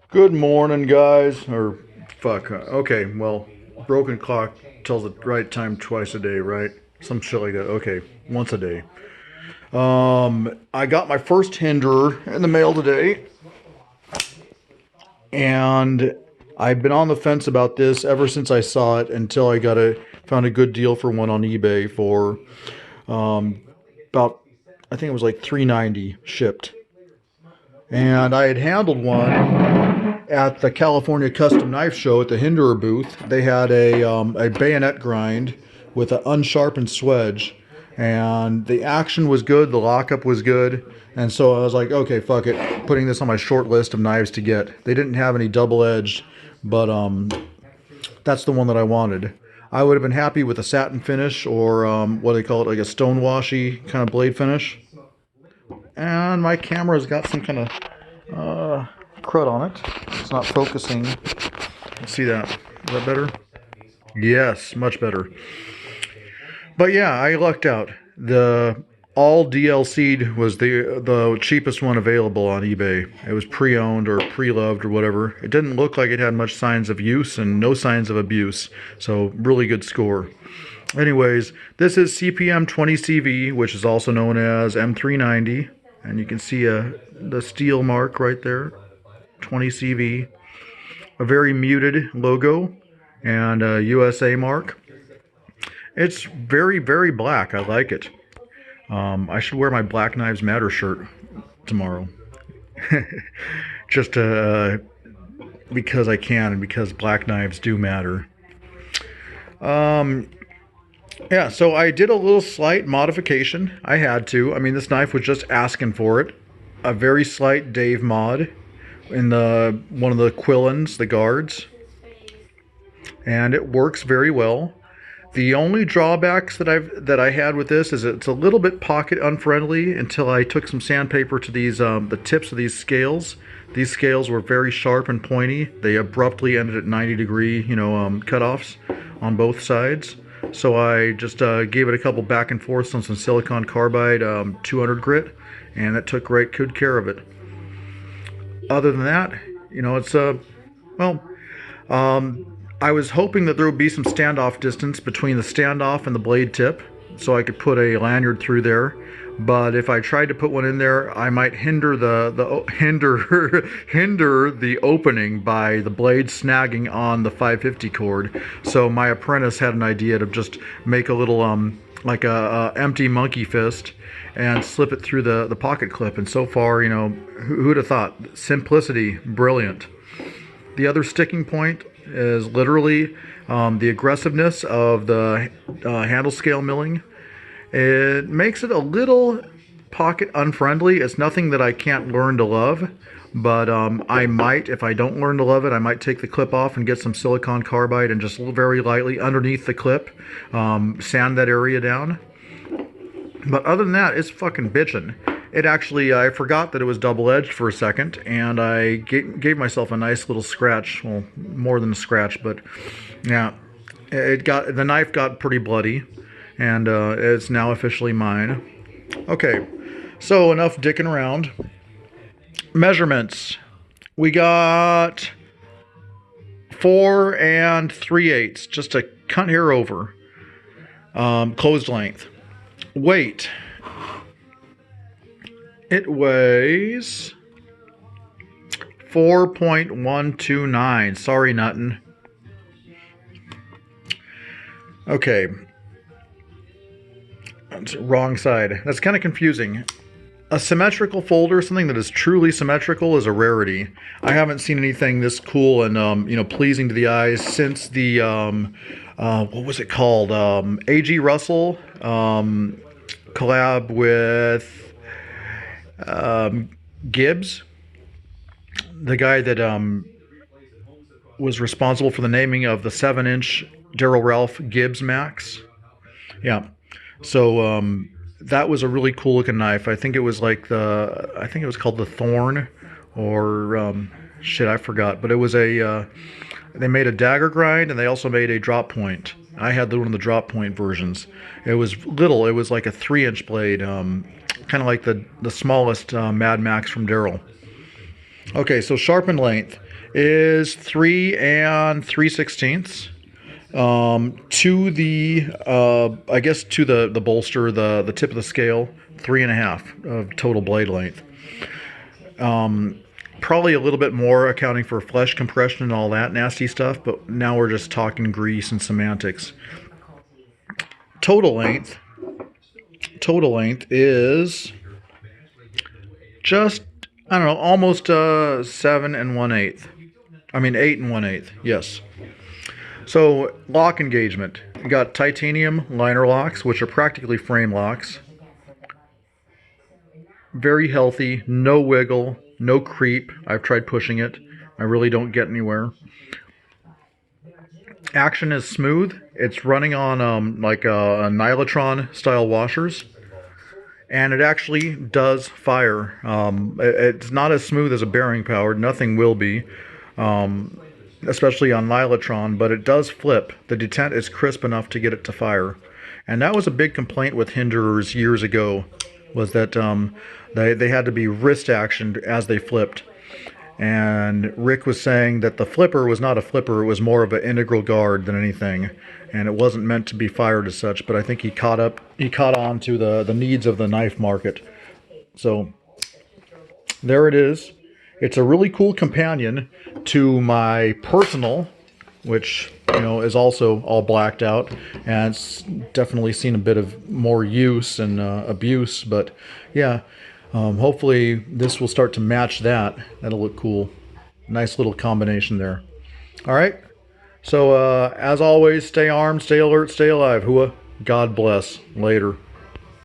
Good morning, guys. Or, fuck. Okay, well, broken clock tells the right time twice a day, right? Some shit like that. Okay, once a day. I got my first Hinderer in the mail today, and I've been on the fence about this ever since I saw it until found a good deal for one on eBay for about, I think it was like 390 shipped. And I had handled one at the California Custom Knife Show at the Hinderer booth. They had a bayonet grind with an unsharpened swedge, and the action was good, the lockup was good, and so I was like, okay, fuck it, putting this on my short list of knives to get. They didn't have any double edged, but that's the one that I wanted. I would have been happy with a satin finish or what do they call it, like a stone washy kind of blade finish. And my camera's got some kind of crud on it. It's not focusing. Let's see that. Is that better? Yes, much better. But yeah, I lucked out. The all DLC'd was the cheapest one available on eBay. It was pre-owned or pre-loved or whatever. It didn't look like it had much signs of use and no signs of abuse. So really good score. Anyways, this is CPM 20CV, which is also known as M390. And you can see the steel mark right there, 20CV. A very muted logo and a USA mark. It's very, very black. I like it. I should wear my Black Knives Matter shirt tomorrow. Just because I can and because black knives do matter. Yeah, so I did a little slight modification. I had to. I mean, this knife was just asking for it. A very slight Dave mod in the one of the Quillins, the guards, and it works very well. The only drawbacks that I had with this is it's a little bit pocket unfriendly until I took some sandpaper to these the tips of these scales. These scales were very sharp and pointy. They abruptly ended at 90-degree, cutoffs on both sides. So I just gave it a couple back and forths on some silicon carbide 200 grit, and that took great good care of it. Other than that, it's well, I was hoping that there would be some standoff distance between the standoff and the blade tip, so I could put a lanyard through there. But if I tried to put one in there, I might hinder hinder the opening by the blade snagging on the 550 cord. So my apprentice had an idea to just make a little like a empty monkey fist and slip it through the pocket clip. And so far, who'd have thought? Simplicity, brilliant. The other sticking point is literally the aggressiveness of the handle scale milling. It makes it a little pocket unfriendly. It's nothing that I can't learn to love, but I might, if I don't learn to love it, I might take the clip off and get some silicon carbide and just very lightly underneath the clip sand that area down. But other than that, it's fucking bitchin'. It actually, I forgot that it was double-edged for a second, and I gave myself a nice little scratch. Well, more than a scratch, but yeah, the knife got pretty bloody, and it's now officially mine. Okay, so enough dicking around. Measurements. We got 4 3/8, just a cunt hair over. Closed length. Weight. It weighs 4.129. Sorry, Nuttin. Okay. That's wrong side. That's kind of confusing. A symmetrical folder, something that is truly symmetrical, is a rarity. I haven't seen anything this cool and pleasing to the eyes since the what was it called? A.G. Russell collab with Gibbs, the guy that was responsible for the naming of the 7-inch Darryl Ralph Gibbs Max. Yeah, so that was a really cool looking knife. I think it was called the Thorn, or shit, I forgot. But it was they made a dagger grind and they also made a drop point. I had one of the drop point versions. It was little. It was like a 3-inch blade. Kind of like the smallest Mad Max from Darryl. Okay, so sharpened length. is 3 3/16. To the I guess to the bolster, the tip of the scale, 3.5 of total blade length. Probably a little bit more accounting for flesh compression and all that nasty stuff, but now we're just talking grease and semantics. Total length is just, I don't know, almost 7 1/8. I mean 8 1/8. Yes. So lock engagement. You got titanium liner locks, which are practically frame locks. Very healthy, no wiggle, no creep. I've tried pushing it. I really don't get anywhere. Action is smooth. It's running on like a Nylotron style washers. And it actually does fire. It's not as smooth as a bearing powered. Nothing will be. Especially on Nylotron, but it does flip. The detent is crisp enough to get it to fire. And that was a big complaint with Hinderers years ago, was that they had to be wrist actioned as they flipped. And Rick was saying that the flipper was not a flipper, it was more of an integral guard than anything. And it wasn't meant to be fired as such, but I think he caught on to the needs of the knife market. So there it is. It's a really cool companion to my personal, which is also all blacked out, and it's definitely seen a bit of more use and abuse. But yeah, hopefully this will start to match that. That'll look cool. Nice little combination there. All right. So as always, stay armed, stay alert, stay alive. Hua. God bless. Later.